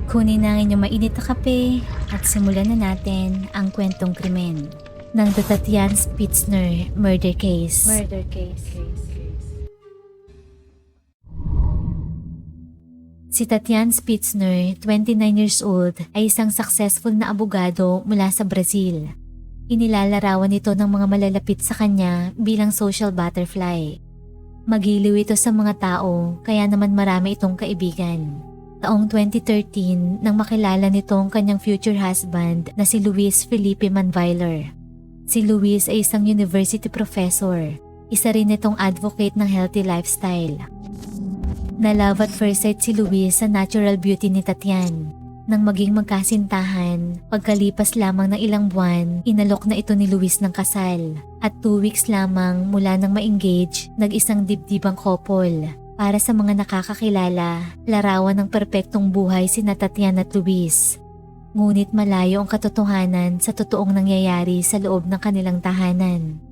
Kunin na ang inyong mainit na kape at simulan na natin ang kwentong krimen ng The Tatian Spitzner Murder Case. Si Tatian Spitzner, 29 years old, ay isang successful na abogado mula sa Brazil. Inilalarawan ito ng mga malalapit sa kanya bilang social butterfly. Magiliw ito sa mga tao kaya naman marami itong kaibigan. Taong 2013 nang makilala nitong kanyang future husband na si Luis Felipe Manvailer. Si Luis ay isang university professor, isa rin itong advocate ng healthy lifestyle. Na-love at first sight si Luis sa natural beauty ni Tatian. Nang maging magkasintahan, pagkalipas lamang ng ilang buwan, inalok na ito ni Luis ng kasal. At 2 weeks lamang mula nang ma-engage, nag-isang dibdibang couple. Para sa mga nakakakilala, larawan ng perpektong buhay sina Tatian at Luis. Ngunit malayo ang katotohanan sa totoong nangyayari sa loob ng kanilang tahanan.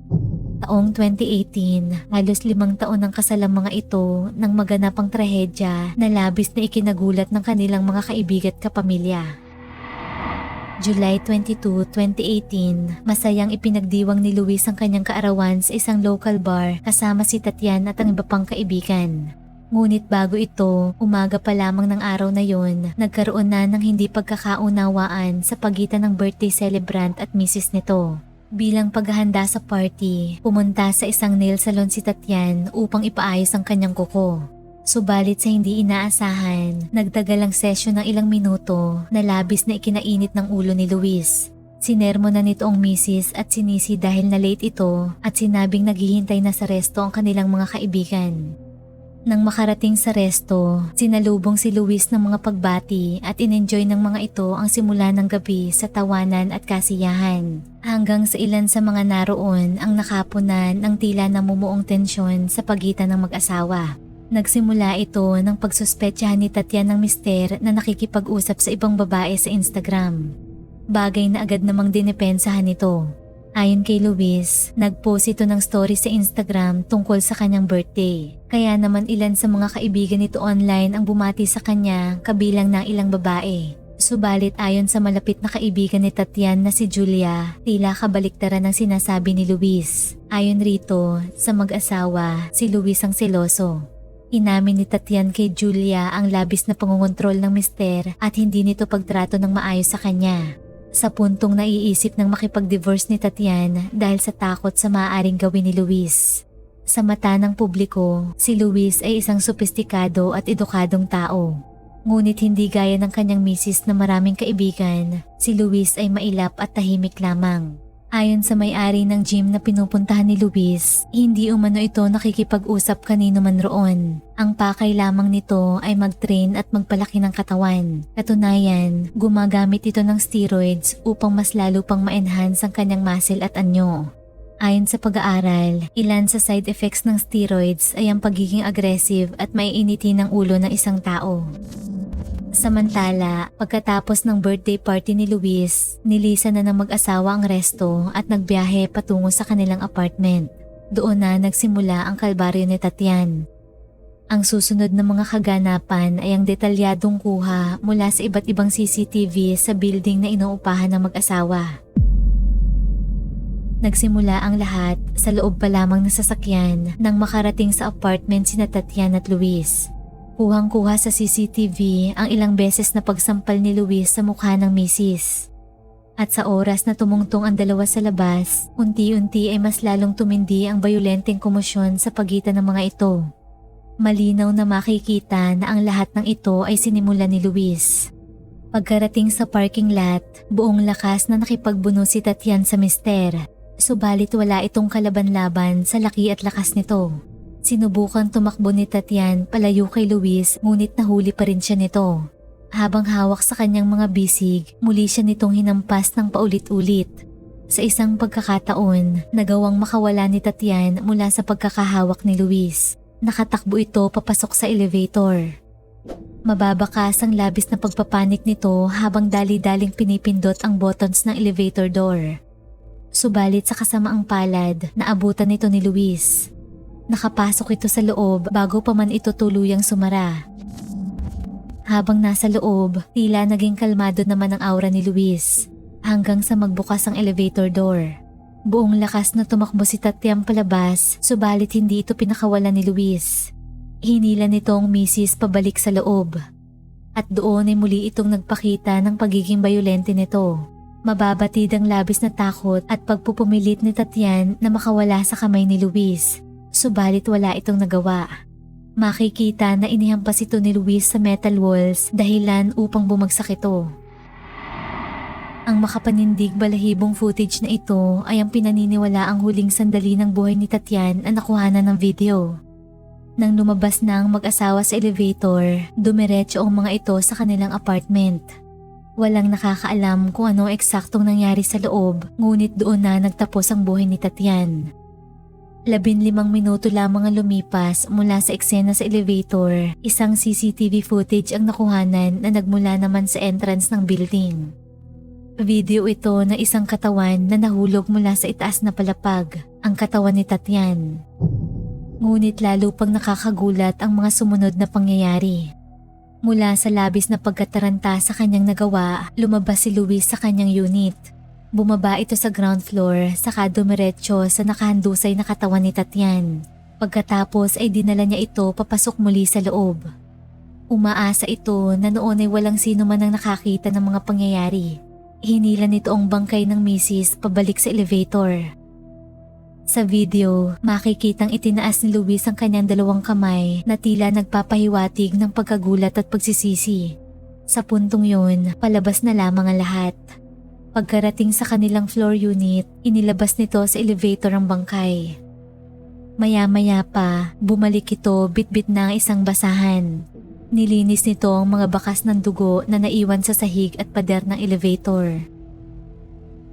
Taong 2018, halos 5 taon ang kasal ang mga ito nang maganap ang trahedya na labis na ikinagulat ng kanilang mga kaibigan at kapamilya. July 22, 2018, masayang ipinagdiwang ni Luis ang kanyang kaarawan sa isang local bar kasama si Tatian at ang iba pang kaibigan. Ngunit bago ito, umaga pa lamang ng araw na yon, nagkaroon na ng hindi pagkakaunawaan sa pagitan ng birthday celebrant at misis nito. Bilang paghahanda sa party, pumunta sa isang nail salon si Tatian upang ipaayos ang kanyang kuko. Subalit sa hindi inaasahan, nagtagal ang session ng ilang minuto na labis na ikinainit ng ulo ni Luis. Sinermo na nito ang misis at sinisi dahil na late ito at sinabing naghihintay na sa resto ang kanilang mga kaibigan. Nang makarating sa resto, sinalubong si Luis ng mga pagbati at in-enjoy ng mga ito ang simula ng gabi sa tawanan at kasiyahan. Hanggang sa ilan sa mga naroon ang nakapunan ng tila namumuong tensyon sa pagitan ng mag-asawa. Nagsimula ito ng pagsuspetsahan ni Tatian ng mister na nakikipag-usap sa ibang babae sa Instagram. Bagay na agad namang dinepensahan nito. Ayon kay Luis, nag-post ito ng story sa Instagram tungkol sa kanyang birthday. Kaya naman ilan sa mga kaibigan nito online ang bumati sa kanya kabilang ng ilang babae. Subalit ayon sa malapit na kaibigan ni Tatian na si Julia, tila kabaliktaran ang sinasabi ni Luis. Ayon rito, sa mag-asawa, si Luis ang seloso. Inamin ni Tatian kay Julia ang labis na pangungontrol ng mister at hindi nito pagtrato ng maayos sa kanya. Sa puntong naiisip ng makipag-divorce ni Tatian dahil sa takot sa maaaring gawin ni Luis. Sa mata ng publiko, si Luis ay isang sopistikado at edukadong tao. Ngunit hindi gaya ng kanyang misis na maraming kaibigan, si Luis ay mailap at tahimik lamang. Ayon sa may-ari ng gym na pinupuntahan ni Luis, hindi umano ito nakikipag-usap kanino man roon. Ang pakay lamang nito ay mag-train at magpalaki ng katawan. Katunayan, gumagamit ito ng steroids upang mas lalo pang ma-enhance ang kanyang muscle at anyo. Ayon sa pag-aaral, ilan sa side effects ng steroids ay ang pagiging aggressive at maiinitin ng ulo ng isang tao. Samantala, pagkatapos ng birthday party ni Luis, nilisan na ng mag-asawa ang resto at nagbiyahe patungo sa kanilang apartment. Doon na nagsimula ang kalbaryo ni Tatian. Ang susunod na mga kaganapan ay ang detalyadong kuha mula sa iba't ibang CCTV sa building na inuupahan ng mag-asawa. Nagsimula ang lahat sa loob pa lamang ng sasakyan nang makarating sa apartment sina Tatian at Luis. Kuhang-kuha sa CCTV ang ilang beses na pagsampal ni Luis sa mukha ng misis. At sa oras na tumungtong ang dalawa sa labas, unti-unti ay mas lalong tumindi ang bayolenteng komosyon sa pagitan ng mga ito. Malinaw na makikita na ang lahat ng ito ay sinimula ni Luis. Pagkarating sa parking lot, buong lakas na nakipagbuno si Tatian sa mister. Subalit wala itong kalaban-laban sa laki at lakas nito. Sinubukan tumakbo ni Tatian palayo kay Luis ngunit nahuli pa rin siya nito. Habang hawak sa kanyang mga bisig, muli siya nitong hinampas ng paulit-ulit. Sa isang pagkakataon, nagawang makawala ni Tatian mula sa pagkakahawak ni Luis. Nakatakbo ito papasok sa elevator. Mababakas ang labis na pagpapanik nito habang dali-daling pinipindot ang buttons ng elevator door. Subalit sa kasamaang palad, naabutan ito ni Luis. Nakapasok ito sa loob bago pa man ito tuluyang sumara. Habang nasa loob, tila naging kalmado naman ang aura ni Luis hanggang sa magbukas ang elevator door. Buong lakas na tumakbo si Tatyang palabas, subalit hindi ito pinakawalan ni Luis. Hinila nitong misis pabalik sa loob. At doon ay muli itong nagpakita ng pagiging bayolente nito. Mababatid ang labis na takot at pagpupumilit ni Tatyan na makawala sa kamay ni Luis. Subalit wala itong nagawa. Makikita na inihampas ito ni Luis sa metal walls dahilan upang bumagsak ito. Ang makapanindig balahibong footage na ito ay ang pinaniniwala ang huling sandali ng buhay ni Tatyan na nakuhanan ng video. Nang lumabas na ang mag-asawa sa elevator, dumiretso ang mga ito sa kanilang apartment. Walang nakakaalam kung ano eksaktong nangyari sa loob, ngunit doon na nagtapos ang buhay ni Tatyan. 15 minuto lamang ang lumipas mula sa eksena sa elevator, isang CCTV footage ang nakuhanan na nagmula naman sa entrance ng building. Video ito na isang katawan na nahulog mula sa itaas na palapag, ang katawan ni Tatyan. Ngunit lalo pang nakakagulat ang mga sumunod na pangyayari. Mula sa labis na pagkataranta sa kanyang nagawa, lumabas si Luis sa kanyang unit. Bumaba ito sa ground floor, saka dumiretso sa nakahandusay na katawan ni Tatyan. Pagkatapos ay dinala niya ito papasok muli sa loob. Umaasa ito na noon ay walang sino man ang nakakita ng mga pangyayari. Hinila nito ang bangkay ng misis pabalik sa elevator. Sa video, makikitang itinaas ni Luis ang kanyang dalawang kamay na tila nagpapahiwatig ng pagkagulat at pagsisisi. Sa puntong yun, palabas na lamang ang lahat. Pagkarating sa kanilang floor unit, inilabas nito sa elevator ang bangkay. Maya-maya pa, bumalik ito bitbit na ang isang basahan. Nilinis nito ang mga bakas ng dugo na naiwan sa sahig at pader ng elevator.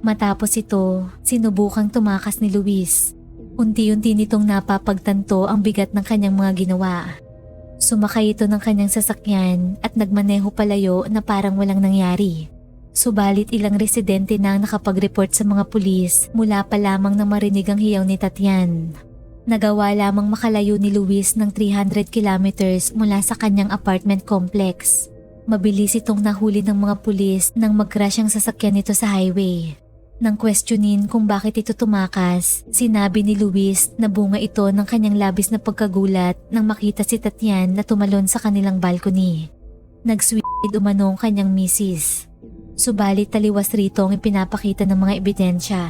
Matapos ito, sinubukang tumakas ni Luis. Unti-unti nitong napapagtanto ang bigat ng kanyang mga ginawa. Sumakay ito ng kanyang sasakyan at nagmaneho palayo na parang walang nangyari. Subalit ilang residente na ang nakapag-report sa mga pulis mula pa lamang na marinig ang hiyaw ni Tatyan. Nagawa lamang makalayo ni Luis ng 300 kilometers mula sa kanyang apartment complex. Mabilis itong nahuli ng mga pulis nang mag-crash ang sasakyan nito sa highway. Nang questionin kung bakit ito tumakas, sinabi ni Luis na bunga ito ng kanyang labis na pagkagulat nang makita si Tatyan na tumalon sa kanilang balcony. Nag-suicide umano ang kanyang misis. Subalit taliwas rito ang ipinapakita ng mga ebidensya.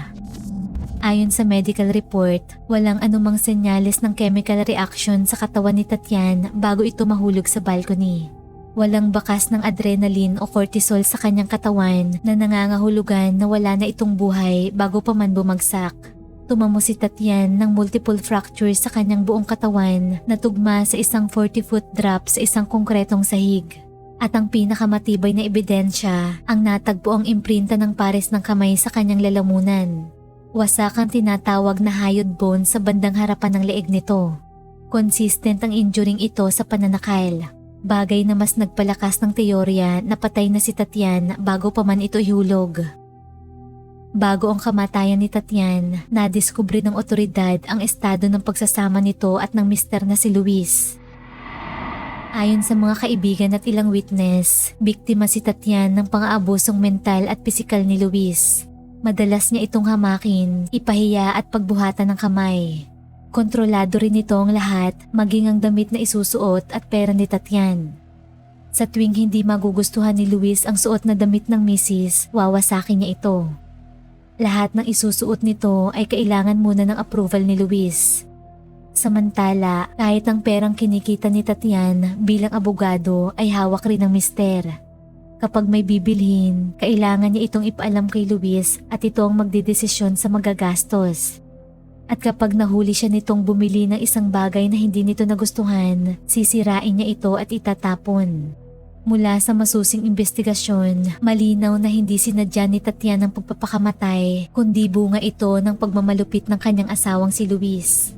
Ayon sa medical report, walang anumang senyales ng chemical reaction sa katawan ni Tatyan bago ito mahulog sa balcony. Walang bakas ng adrenaline o cortisol sa kanyang katawan na nangangahulugan na wala na itong buhay bago pa man bumagsak. Tumamo si Tatyan ng multiple fractures sa kanyang buong katawan na tugma sa isang 40-foot drop sa isang konkretong sahig. At ang pinakamatibay na ebidensya, ang natagpo ang imprinta ng pares ng kamay sa kanyang lalamunan. Wasak ang tinatawag na hyoid bone sa bandang harapan ng leeg nito. Consistent ang injuring ito sa pananakil. Bagay na mas nagpalakas ng teorya na patay na si Tatyan bago pa man ito ihulog. Bago ang kamatayan ni Tatyan, nadiskubre ng otoridad ang estado ng pagsasama nito at ng mister na si Luis. Ayon sa mga kaibigan at ilang witness, biktima si Tatyan ng pang-aabusong mental at pisikal ni Luis. Madalas niya itong hamakin, ipahiya at pagbuhatan ng kamay. Kontrolado rin nito ang lahat, maging ang damit na isusuot at pera ni Tatyan. Sa tuwing hindi magugustuhan ni Luis ang suot na damit ng misis, wawasakin niya ito. Lahat ng isusuot nito ay kailangan muna ng approval ni Luis. Samantala, kahit ang perang kinikita ni Tatyan bilang abogado ay hawak rin ng mister. Kapag may bibilhin, kailangan niya itong ipaalam kay Luis at ito ang magdedesisyon sa magagastos. At kapag nahuli siya nitong bumili ng isang bagay na hindi nito nagustuhan, sisirain niya ito at itatapon. Mula sa masusing investigasyon, malinaw na hindi sinadya ni Tatyan ang pagpapakamatay, kundi bunga ito ng pagmamalupit ng kanyang asawang si Luis.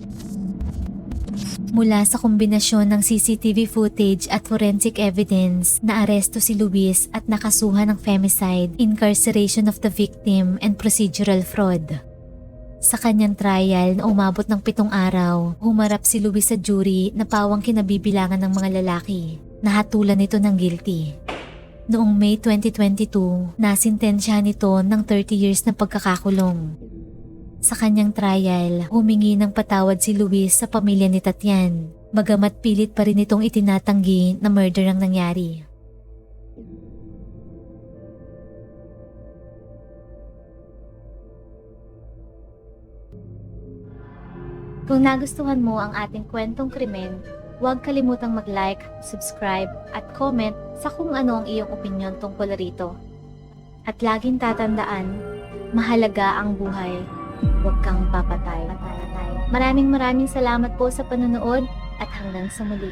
Mula sa kombinasyon ng CCTV footage at forensic evidence, naaresto si Luis at nakasuhan ng femicide, incarceration of the victim, and procedural fraud. Sa kanyang trial na umabot ng 7 araw, humarap si Luis sa jury na pawang kinabibilangan ng mga lalaki. nahatulan ito ng guilty. Noong May 2022, nasintensyahan ito ng 30 years na pagkakakulong. Sa kanyang trial, humingi ng patawad si Luis sa pamilya ni Tatian, bagamat pilit pa rin itong itinatanggi na murder ang nangyari. Kung nagustuhan mo ang ating kwentong krimen, huwag kalimutang mag-like, subscribe, at comment sa kung ano ang iyong opinyon tungkol rito. At laging tatandaan, mahalaga ang buhay, huwag kang papatay. Maraming salamat po sa panonood at hanggang sa muli.